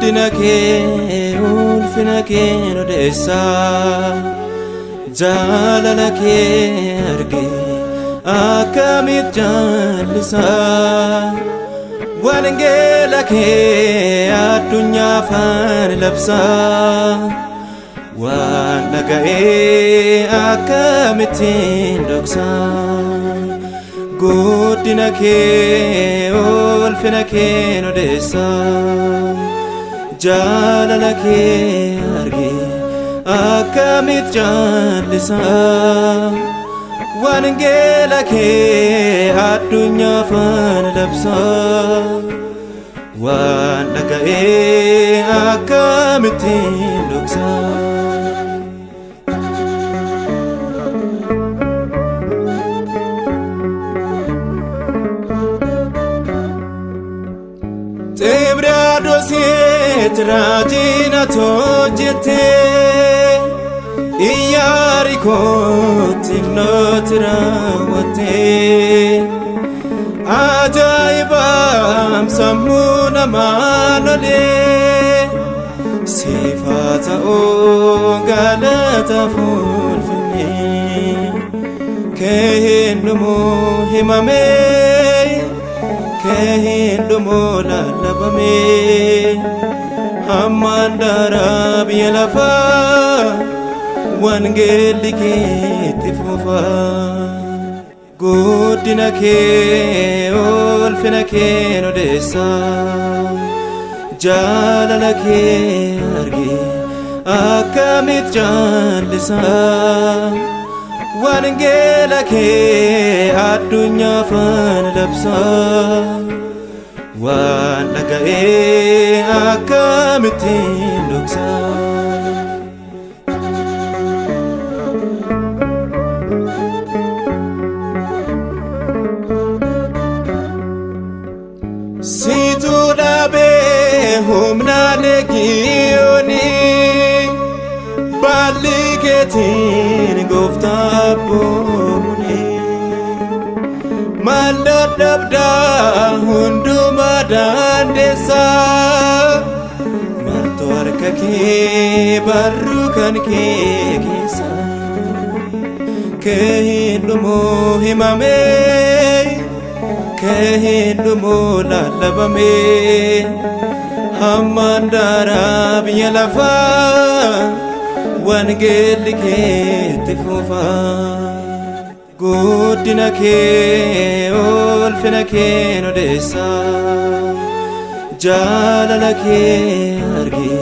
Dinake ulfinake nodesa jalalake arge akamit jalisa wangelake adunya fan labsa wanagae akamitin doksa godinake ulfinake nodesa jalalake arge akamit jalisa wangelake adunya fan labsa wanagae akamitin doksa Tragina tojete Iyariko timnotrawate Ajaibam samuna manole Sifata o galata fulfine Kehindumu himame Kehindumu lalabame Hamandara bielafa wangelike tifufa godinake ulfinake nodesa jalalake arge akamit jalisa wangelake adunya fan labsa wanagae akamitin doksa situ dabe humna legioni baliketin gofta boni Maladabda hunduma dandesa martuarkake barrukan ke kisa kehindumu himame kehindumu lalabame hamandara bielafa wangelike tifufa godinake ulfinake nodesa jalalake arge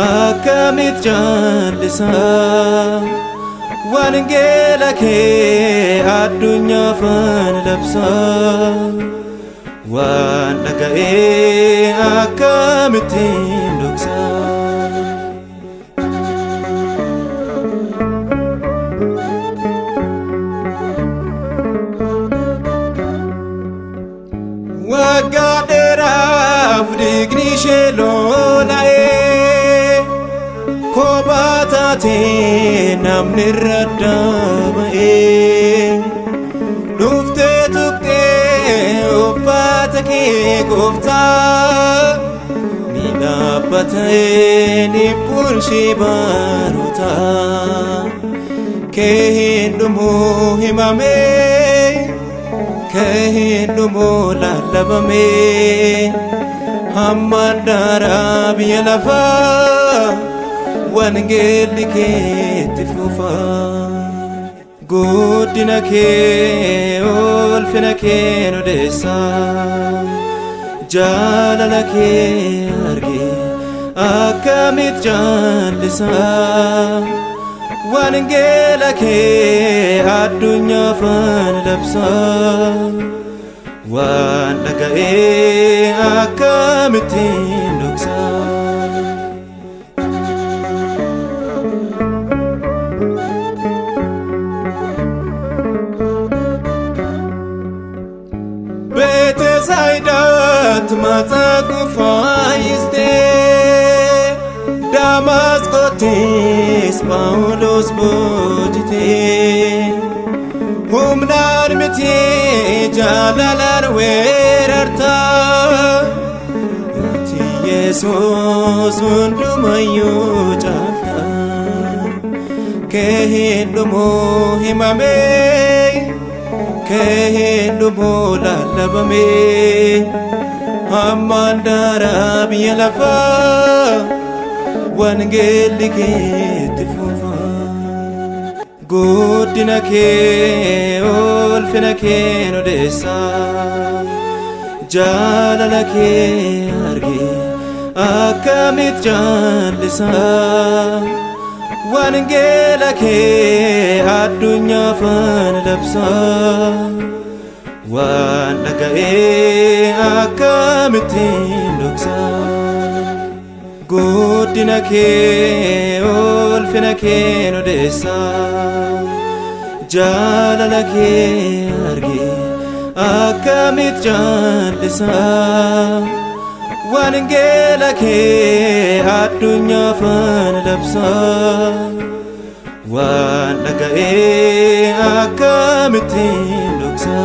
akamit jalisa wangelake adunya fan labsa wanagae akamitin doksa Wagaderaf digni shelolae kobatate namni raddabae dufte tukte uffatake gofta nidabatae nipurshi baruta kehindumu himame kehindumu lalabame hamandara bielafa wangelike tifufa godinake ulfinake nodesa jalalake arge akamit jalisa wangelake adunya fan labsa wanagae akamitin doksa bete saida Matmaxaqu faayiste Damasqotis Phaawulos boojite humnaan miti jaalalaan weerarta ati Yesuus hundumayyuu caalta kee hin dhumu himamee kee hin dhumu lallabamee hammaan daaraa biyya lafaa wangeelli keetti fufa guddina kee ulfina kee odeessa jaalala kee argee akkamitti jaallisa wangeela kee addunyaaf labsa waan dhaga'ee akkamittiin dhoksa guddina kee ulfina kee odeessa jaalala kee argee akkamitti jaallisa wangeela kee addunyaaf labsa waan dhaga'ee akkamittiin dhoksa